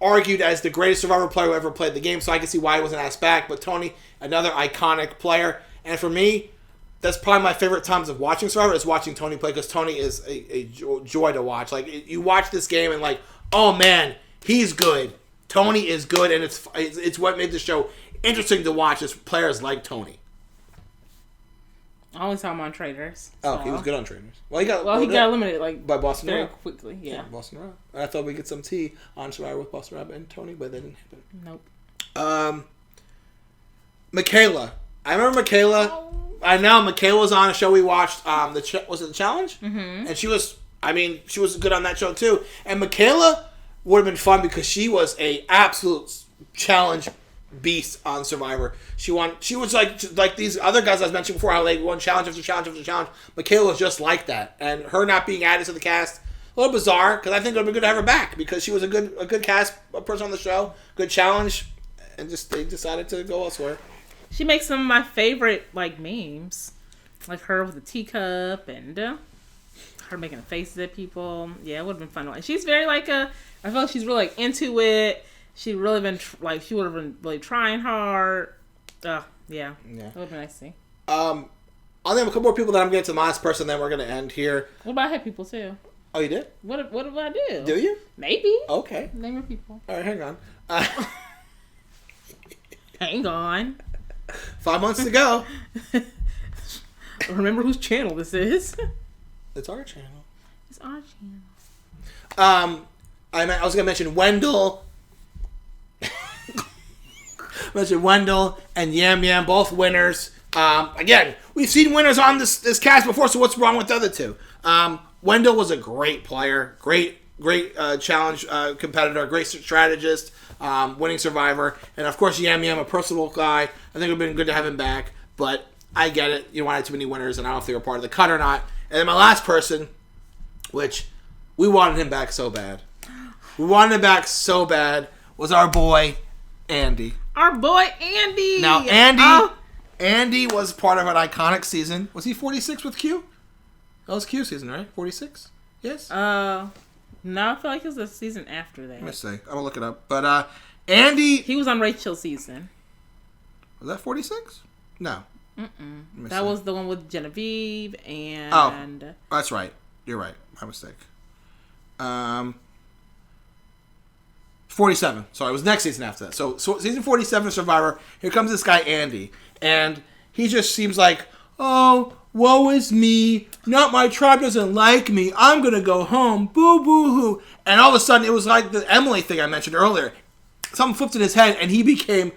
argued as the greatest Survivor player who ever played the game, so I can see why he wasn't asked back. But Tony, another iconic player, and for me, that's probably my favorite times of watching Survivor is watching Tony play, because Tony is a joy to watch. Like, you watch this game and like, oh man, he's good. Tony is good, and it's what made the show interesting to watch is players like Tony. I always saw him on Traitors. Oh, he was good on Traitors. Well, he got eliminated like by Boston very Rob. quickly. Yeah, Boston Rob. I thought we'd get some tea on Survivor with Boston Rob and Tony, but that didn't happen. Nope. Michaela. I remember Michaela. Oh. I know Michaela was on a show we watched. Was it the Challenge? Mm-hmm. And she was good on that show too. And Michaela would have been fun because she was a absolute challenge beast on Survivor. She won. She was like these other guys I was mentioning before, how they won challenge after challenge after challenge. Michaela was just like that, and her not being added to the cast, a little bizarre, because I think it would be good to have her back because she was a good cast person on the show, good challenge, and they decided to go elsewhere. She makes some of my favorite memes, like her with the teacup and her making faces at people. Yeah, it would have been fun. And she's very I feel like she's really into it. She really been she would have been really trying hard. Yeah. It would have been nice to see. I'll name a couple more people that I'm getting to the last person, then we're going to end here. What about I had people too? Oh, you did? What did I do? Do you? Maybe. Okay. Name your people. All right, hang on. Hang on. 5 months to go. Remember whose channel this is? It's our channel. It's our channel. I was going to mention Wendell. Wendell and Yam Yam, both winners. Again, we've seen winners on this cast before, so what's wrong with the other two? Wendell was a great player, great challenge competitor, great strategist, winning Survivor, and of course Yam Yam, a personable guy. I think it would have been good to have him back, but I get it. You don't want too many winners, and I don't know if they were part of the cut or not. And then my last person, which we wanted him back so bad. Was our boy, Andy. Our boy, Andy. Now, Andy was part of an iconic season. Was he 46 with Q? That was Q season, right? 46? Yes? No, I feel like it was the season after that. Let me see. I'm going to look it up. But Andy... He was on Rachel's season. Was that 46? No. That was the one with Genevieve and... Oh, that's right. You're right. My mistake. 47. Sorry, it was next season after that. So season 47 of Survivor, here comes this guy, Andy. And he just seems like, oh, woe is me. Not my tribe doesn't like me. I'm going to go home. Boo, boo, hoo. And all of a sudden, it was like the Emily thing I mentioned earlier. Something flipped in his head, and he became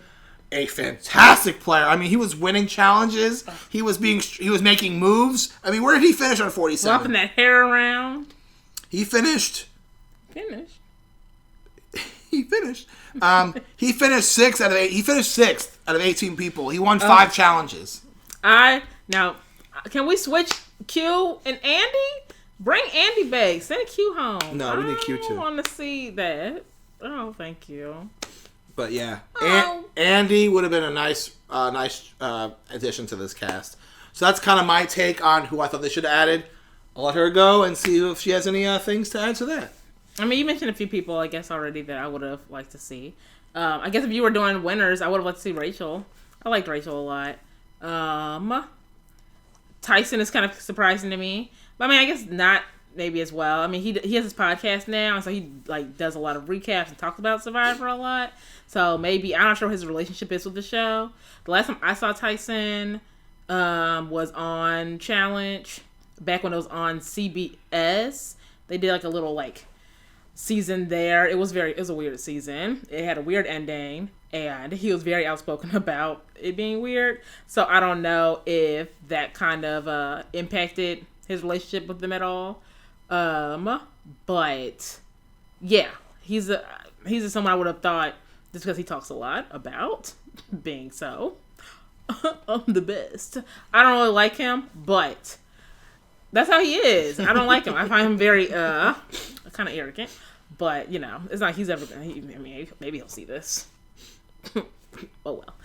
a fantastic player. I mean, he was winning challenges. He was making moves. I mean, where did he finish on 47? Wrapping that hair around. He finished. He finished 6th out of 8. He finished 6th out of 18 people. He won 5 challenges. Now, can we switch Q and Andy? Bring Andy back. Send Q home. No, we need Q too. I want to see that. Oh, thank you. But yeah, Andy would have been a nice addition to this cast. So that's kind of my take on who I thought they should have added. I'll let her go and see if she has any things to add to that. I mean, you mentioned a few people, I guess, already that I would have liked to see. I guess if you were doing winners, I would have liked to see Rachel. I liked Rachel a lot. Tyson is kind of surprising to me. But I mean, I guess not maybe as well. I mean, he has his podcast now, so he like does a lot of recaps and talks about Survivor a lot. So maybe, I'm not sure what his relationship is with the show. The last time I saw Tyson was on Challenge, back when it was on CBS. They did like a little like season there. It was a weird season. It had a weird ending, and he was very outspoken about it being weird. So I don't know if that kind of impacted his relationship with them at all. But yeah, he's someone I would have thought, just because he talks a lot about being so the best. I don't really like him, but that's how he is. I don't like him. I find him very kind of arrogant. But you know, it's not he's ever. I mean, maybe he'll see this. Oh well.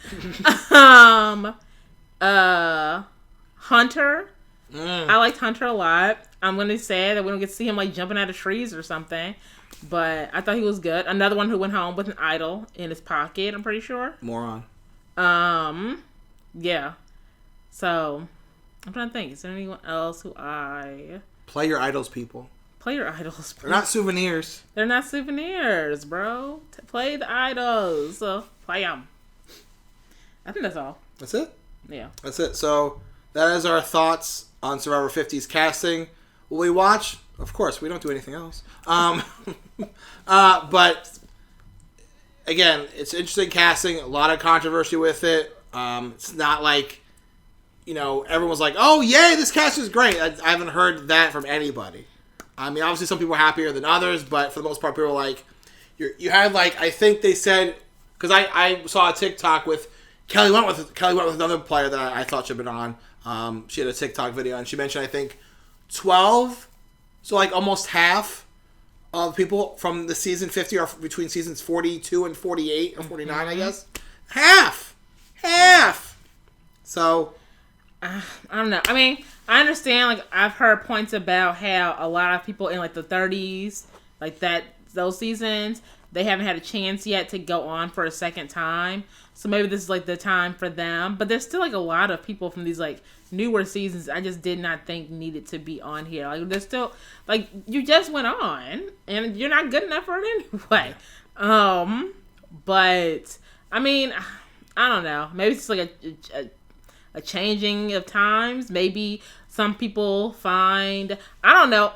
Hunter. I liked Hunter a lot. I'm gonna say that we don't get to see him like jumping out of trees or something, but I thought he was good. Another one who went home with an idol in his pocket. I'm pretty sure. Moron. Yeah. So I'm trying to think. Is there anyone else who I play your idols, people? Play your idols. Please. They're not souvenirs. They're not souvenirs, bro. Play the idols. Play them. I think that's all. That's it? Yeah. That's it. So that is our thoughts on Survivor 50's casting. Will we watch? Of course. We don't do anything else. But again, it's interesting casting. A lot of controversy with it. It's not like, you know, everyone's like, oh, yay, this cast is great. I haven't heard that from anybody. I mean, obviously some people are happier than others, but for the most part, people are like, you had like, I think they said, because I saw a TikTok with Kelly went with another player that I thought should have been on. She had a TikTok video, and she mentioned, I think, 12, so like almost half of people from the season 50 are between seasons 42 and 48, or 49, I guess. Half! So I don't know. I mean, I understand, like, I've heard points about how a lot of people in, like, the 30s, like, those seasons, they haven't had a chance yet to go on for a second time. So maybe this is, like, the time for them. But there's still, like, a lot of people from these, like, newer seasons I just did not think needed to be on here. Like, there's still, like, you just went on, and you're not good enough for it anyway. But, I mean, I don't know. Maybe it's, like, a changing of times. Maybe some people find, I don't know.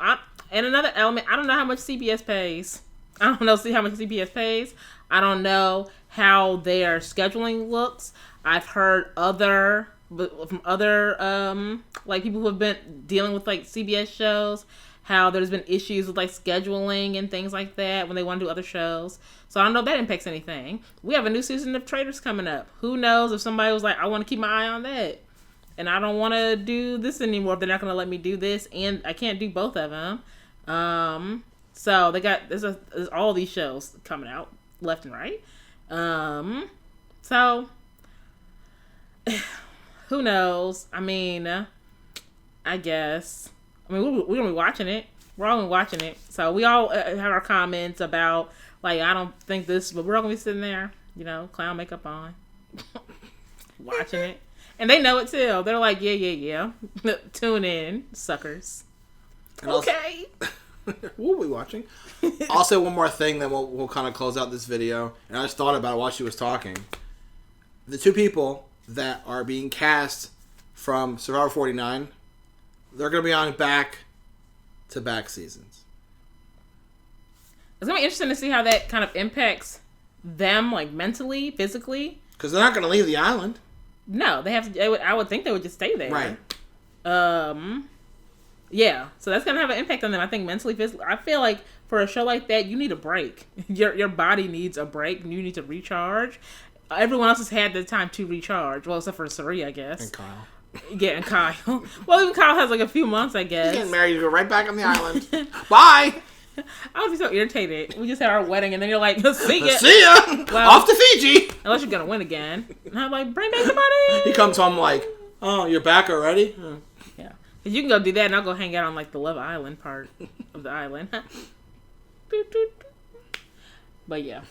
And another element, I don't know how much CBS pays. I don't know. See how much CBS pays. I don't know how their scheduling looks. I've heard from other like people who have been dealing with like CBS shows, how there's been issues with like scheduling and things like that when they want to do other shows. So I don't know if that impacts anything. We have a new season of Traitors coming up. Who knows if somebody was like, I want to keep my eye on that, and I don't want to do this anymore if they're not going to let me do this, and I can't do both of them. So they got there's all these shows coming out left and right. So who knows? I mean, I guess. I mean, we're gonna be watching it. We're all gonna be watching it. So we all have our comments about, like, I don't think this, but we're all gonna be sitting there, you know, clown makeup on, watching it, and they know it too. They're like, yeah. Tune in, suckers. And okay. We'll be watching. I'll say one more thing, then we'll kind of close out this video. And I just thought about it while she was talking. The two people that are being cast from Survivor 49, they're going to be on back-to-back seasons. It's going to be interesting to see how that kind of impacts them, like, mentally, physically. Because they're not going to leave the island. No, they have to. I would think they would just stay there. Right. Yeah, so that's gonna have an impact on them. I think mentally, physically. I feel like for a show like that, you need a break. Your body needs a break. You need to recharge. Everyone else has had the time to recharge. Well, except for Sari, I guess. And Kyle. Yeah, and Kyle. Well, even Kyle has like a few months, I guess. He's getting married. You go right back on the island. Bye. I would be so irritated. We just had our wedding, and then you're like, see ya. See ya. Well, off to Fiji. Unless you're gonna win again. And I'm like, bring back the money. He comes home like, oh, you're back already? Yeah. You can go do that, and I'll go hang out on, like, the Love Island part of the island. But yeah.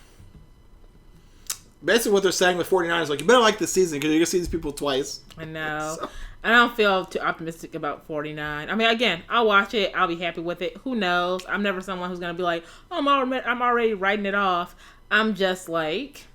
Basically, what they're saying with 49 is like, you better like this season because you're going to see these people twice. I know. So. I don't feel too optimistic about 49. I mean, again, I'll watch it. I'll be happy with it. Who knows? I'm never someone who's going to be like, oh, I'm already writing it off. I'm just like,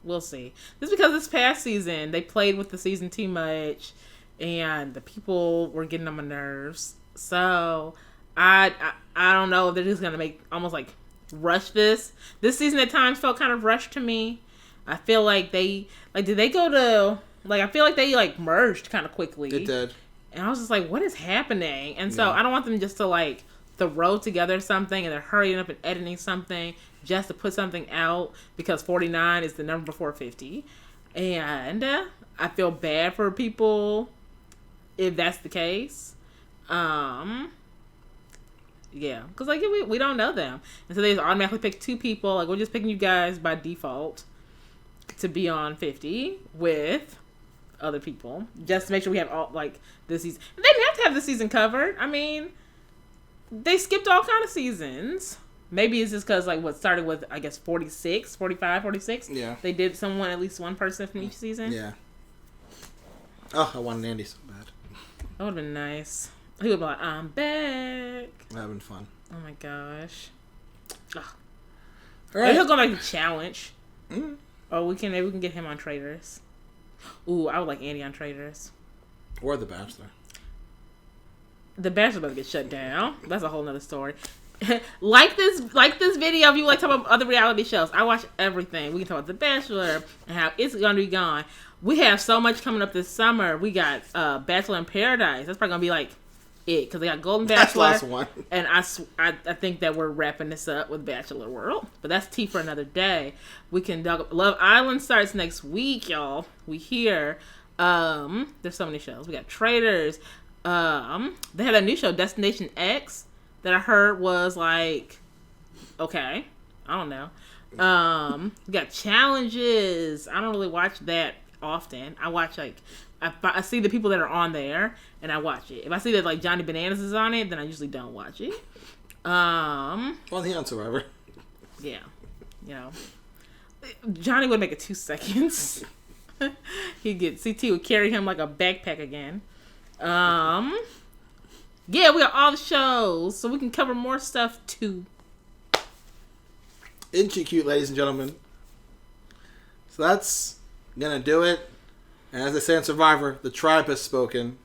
we'll see. Just because this past season, they played with the season too much, and the people were getting on my nerves. So, I don't know if they're just going to make, almost like, rush this. This season at times felt kind of rushed to me. I feel like did they go to, I feel like they, merged kind of quickly. It did. And I was just like, what is happening? And so I don't want them just to, throw together something and they're hurrying up and editing something just to put something out because 49 is the number before 50. And I feel bad for people if that's the case. Yeah, because, we don't know them. And so they just automatically pick 2 people. We're just picking you guys by default to be on 50 with other people. Just to make sure we have all, this season. They didn't have to have the season covered. I mean, they skipped all kind of seasons. Maybe it's just because, what started with, I guess, 46, 45, 46. Yeah. They did at least one person from each season. Yeah. Oh, I wanted Andy so bad. That would have been nice. He would be like, I'm back. That would have been fun. Oh my gosh. Ugh. All right. He'll go back to challenge. Mm. Or maybe we can get him on Traders. Ooh, I would like Andy on Traders. Or The Bachelor. The Bachelor about to get shut down. That's a whole nother story. like this video if you like to talk about other reality shows. I watch everything. We can talk about The Bachelor and how it's gonna be gone. We have so much coming up this summer. We got Bachelor in Paradise. That's probably gonna be it because they got Golden Bachelor. That's the last one. And I think that we're wrapping this up with Bachelor World, but that's tea for another day. We can Love Island starts next week, y'all. We here. There's so many shows. We got Traders. They had a new show, Destination X, that I heard was okay. I don't know. We got Challenges. I don't really watch that often. I watch I see the people that are on there and I watch it. If I see that Johnny Bananas is on it, then I usually don't watch it. Well, he on Survivor. Yeah. Johnny would make it 2 seconds. CT would carry him like a backpack again. Yeah, we got all the shows, so we can cover more stuff too. Isn't she cute, ladies and gentlemen? So that's gonna do it. And as they say on Survivor, the tribe has spoken.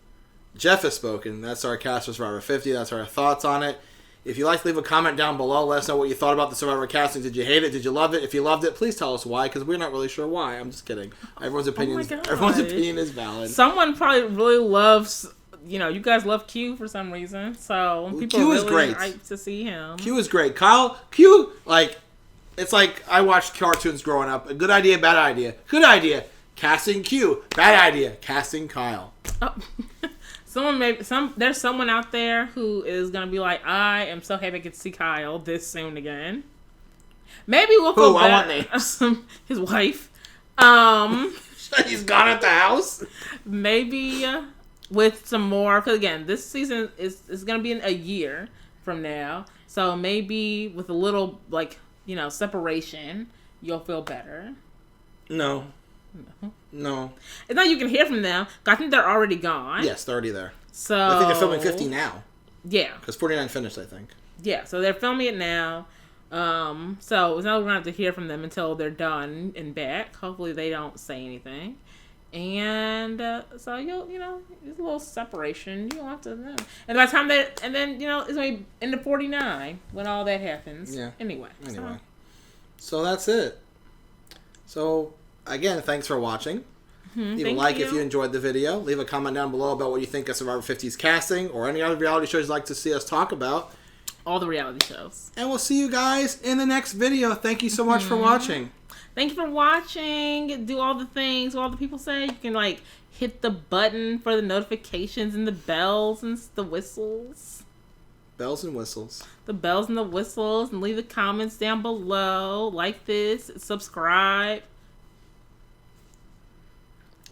Jeff has spoken. That's our cast for Survivor 50. That's our thoughts on it. If you'd like to leave a comment down below, let us know what you thought about the Survivor casting. Did you hate it? Did you love it? If you loved it, please tell us why, because we're not really sure why. I'm just kidding. Everyone's opinion is valid. Someone probably really loves, you guys love Q for some reason. So people Q are is really great. hyped to see him. Q is great. Q, it's like I watched cartoons growing up. A good idea, bad idea. Good idea. Casting Q. Bad idea. Casting Kyle. Oh. There's someone out there who is gonna be like, I am so happy I get to see Kyle this soon again. Maybe we'll feel better. I want names. His wife. He's gone at the house. Maybe with some more, because again, this season is gonna be in a year from now. So maybe with a little separation, you'll feel better. No. It's not you can hear from them. I think they're already gone. Yes, they're already there. So I think they're filming 50 now. Yeah. Because 49 finished, I think. Yeah, so they're filming it now. So it's not we're going to have to hear from them until they're done and back. Hopefully they don't say anything. And so there's a little separation. You don't have to know. And by the time it's going to be into 49 when all that happens. Yeah. Anyway. So that's it. So again, thanks for watching. Leave a like if you enjoyed the video. Leave a comment down below about what you think of Survivor 50's casting or any other reality shows you'd like to see us talk about. All the reality shows. And we'll see you guys in the next video. Thank you so much for watching. Thank you for watching. Do all the things all the people say. You can hit the button for the notifications and the bells and the whistles. Bells and whistles. The bells and the whistles. And leave the comments down below. Like this. Subscribe.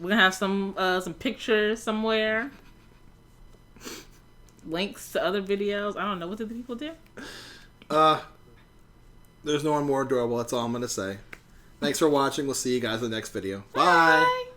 We're gonna have some pictures somewhere. Links to other videos. I don't know. What did the people do? There's no one more adorable. That's all I'm going to say. Thanks for watching. We'll see you guys in the next video. Bye. Bye.